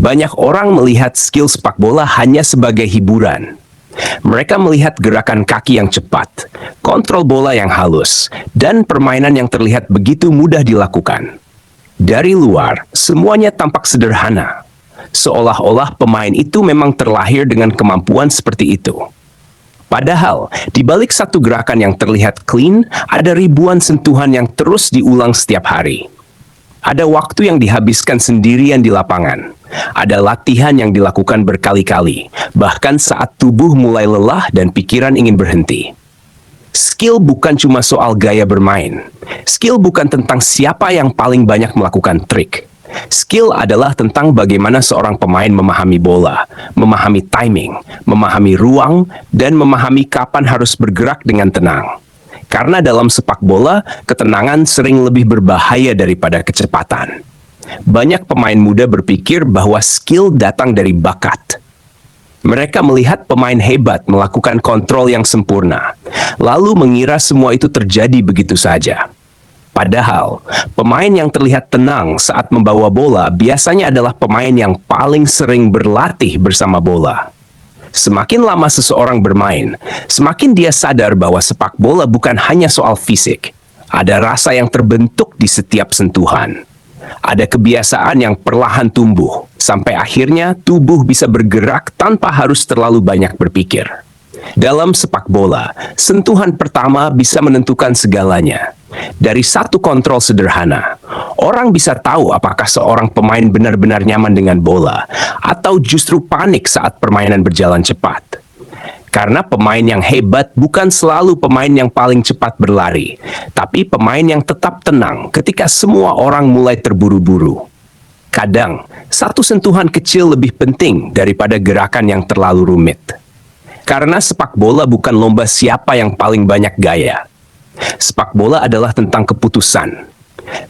Banyak orang melihat skill sepak bola hanya sebagai hiburan. Mereka melihat gerakan kaki yang cepat, kontrol bola yang halus, dan permainan yang terlihat begitu mudah dilakukan. Dari luar, semuanya tampak sederhana, seolah-olah pemain itu memang terlahir dengan kemampuan seperti itu. Padahal, di balik satu gerakan yang terlihat clean, ada ribuan sentuhan yang terus diulang setiap hari. Ada waktu yang dihabiskan sendirian di lapangan. Ada latihan yang dilakukan berkali-kali, bahkan saat tubuh mulai lelah dan pikiran ingin berhenti. Skill bukan cuma soal gaya bermain. Skill bukan tentang siapa yang paling banyak melakukan trik. Skill adalah tentang bagaimana seorang pemain memahami bola, memahami timing, memahami ruang, dan memahami kapan harus bergerak dengan tenang. Karena dalam sepak bola, ketenangan sering lebih berbahaya daripada kecepatan. Banyak pemain muda berpikir bahwa skill datang dari bakat. Mereka melihat pemain hebat melakukan kontrol yang sempurna, lalu mengira semua itu terjadi begitu saja. Padahal, pemain yang terlihat tenang saat membawa bola biasanya adalah pemain yang paling sering berlatih bersama bola. Semakin lama seseorang bermain, semakin dia sadar bahwa sepak bola bukan hanya soal fisik. Ada rasa yang terbentuk di setiap sentuhan. Ada kebiasaan yang perlahan tumbuh, sampai akhirnya tubuh bisa bergerak tanpa harus terlalu banyak berpikir. Dalam sepak bola, sentuhan pertama bisa menentukan segalanya. Dari satu kontrol sederhana, orang bisa tahu apakah seorang pemain benar-benar nyaman dengan bola atau justru panik saat permainan berjalan cepat. Karena pemain yang hebat bukan selalu pemain yang paling cepat berlari, tapi pemain yang tetap tenang ketika semua orang mulai terburu-buru. Kadang, satu sentuhan kecil lebih penting daripada gerakan yang terlalu rumit. Karena sepak bola bukan lomba siapa yang paling banyak gaya. Sepak bola adalah tentang keputusan,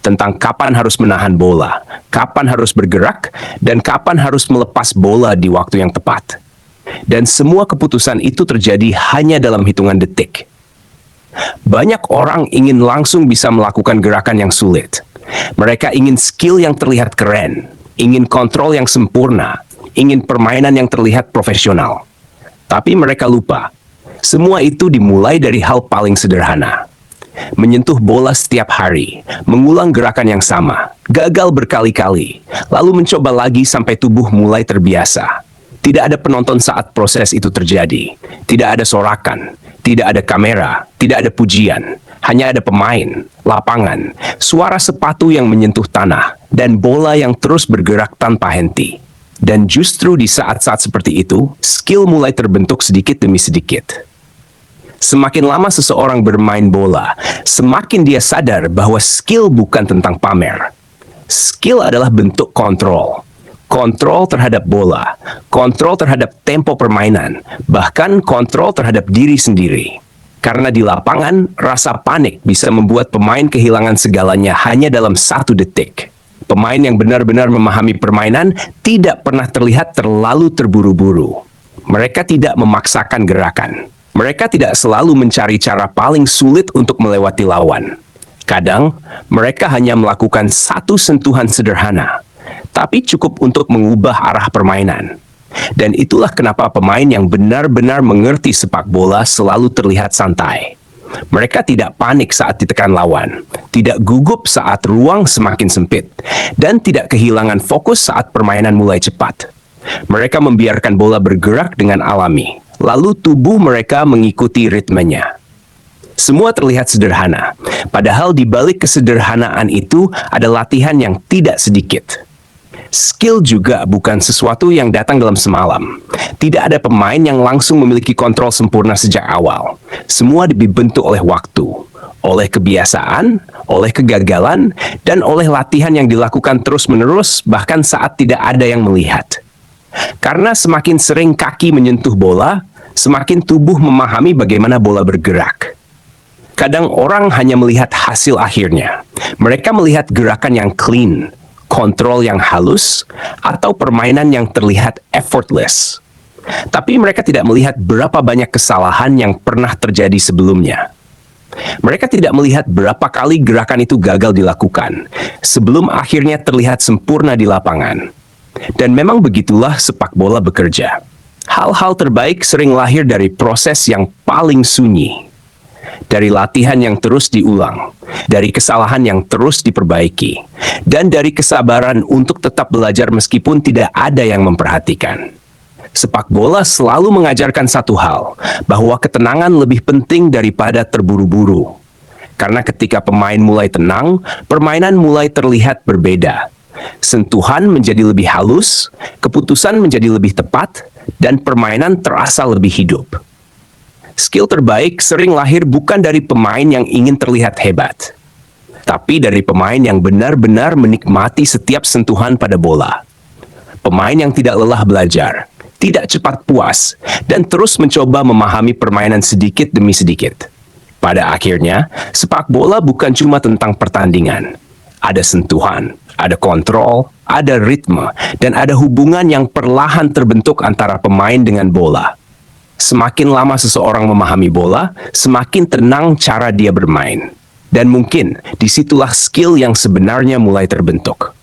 tentang kapan harus menahan bola, kapan harus bergerak, dan kapan harus melepas bola di waktu yang tepat. Dan semua keputusan itu terjadi hanya dalam hitungan detik. Banyak orang ingin langsung bisa melakukan gerakan yang sulit. Mereka ingin skill yang terlihat keren, ingin kontrol yang sempurna, ingin permainan yang terlihat profesional. Tapi mereka lupa, semua itu dimulai dari hal paling sederhana. Menyentuh bola setiap hari, mengulang gerakan yang sama, gagal berkali-kali, lalu mencoba lagi sampai tubuh mulai terbiasa. Tidak ada penonton saat proses itu terjadi. Tidak ada sorakan, tidak ada kamera, tidak ada pujian. Hanya ada pemain, lapangan, suara sepatu yang menyentuh tanah, dan bola yang terus bergerak tanpa henti. Dan justru di saat-saat seperti itu, skill mulai terbentuk sedikit demi sedikit. Semakin lama seseorang bermain bola, semakin dia sadar bahwa skill bukan tentang pamer. Skill adalah bentuk kontrol. Kontrol terhadap bola, kontrol terhadap tempo permainan, bahkan kontrol terhadap diri sendiri. Karena di lapangan, rasa panik bisa membuat pemain kehilangan segalanya hanya dalam 1 detik. Pemain yang benar-benar memahami permainan tidak pernah terlihat terlalu terburu-buru. Mereka tidak memaksakan gerakan. Mereka tidak selalu mencari cara paling sulit untuk melewati lawan. Kadang, mereka hanya melakukan satu sentuhan sederhana, tapi cukup untuk mengubah arah permainan. Dan itulah kenapa pemain yang benar-benar mengerti sepak bola selalu terlihat santai. Mereka tidak panik saat ditekan lawan, tidak gugup saat ruang semakin sempit, dan tidak kehilangan fokus saat permainan mulai cepat. Mereka membiarkan bola bergerak dengan alami, lalu tubuh mereka mengikuti ritmenya. Semua terlihat sederhana, padahal di balik kesederhanaan itu ada latihan yang tidak sedikit. Skill juga bukan sesuatu yang datang dalam semalam. Tidak ada pemain yang langsung memiliki kontrol sempurna sejak awal. Semua dibentuk oleh waktu, oleh kebiasaan, oleh kegagalan, dan oleh latihan yang dilakukan terus-menerus bahkan saat tidak ada yang melihat. Karena semakin sering kaki menyentuh bola, semakin tubuh memahami bagaimana bola bergerak. Kadang orang hanya melihat hasil akhirnya. Mereka melihat gerakan yang clean, kontrol yang halus, atau permainan yang terlihat effortless. Tapi mereka tidak melihat berapa banyak kesalahan yang pernah terjadi sebelumnya. Mereka tidak melihat berapa kali gerakan itu gagal dilakukan, sebelum akhirnya terlihat sempurna di lapangan. Dan memang begitulah sepak bola bekerja. Hal-hal terbaik sering lahir dari proses yang paling sunyi. Dari latihan yang terus diulang, dari kesalahan yang terus diperbaiki, dan dari kesabaran untuk tetap belajar meskipun tidak ada yang memperhatikan. Sepak bola selalu mengajarkan satu hal, bahwa ketenangan lebih penting daripada terburu-buru. Karena ketika pemain mulai tenang, permainan mulai terlihat berbeda. Sentuhan menjadi lebih halus, keputusan menjadi lebih tepat, dan permainan terasa lebih hidup. Skill terbaik sering lahir bukan dari pemain yang ingin terlihat hebat, tapi dari pemain yang benar-benar menikmati setiap sentuhan pada bola. Pemain yang tidak lelah belajar, tidak cepat puas, dan terus mencoba memahami permainan sedikit demi sedikit. Pada akhirnya, sepak bola bukan cuma tentang pertandingan. Ada sentuhan, ada kontrol, ada ritme, dan ada hubungan yang perlahan terbentuk antara pemain dengan bola. Semakin lama seseorang memahami bola, semakin tenang cara dia bermain. Dan mungkin disitulah skill yang sebenarnya mulai terbentuk.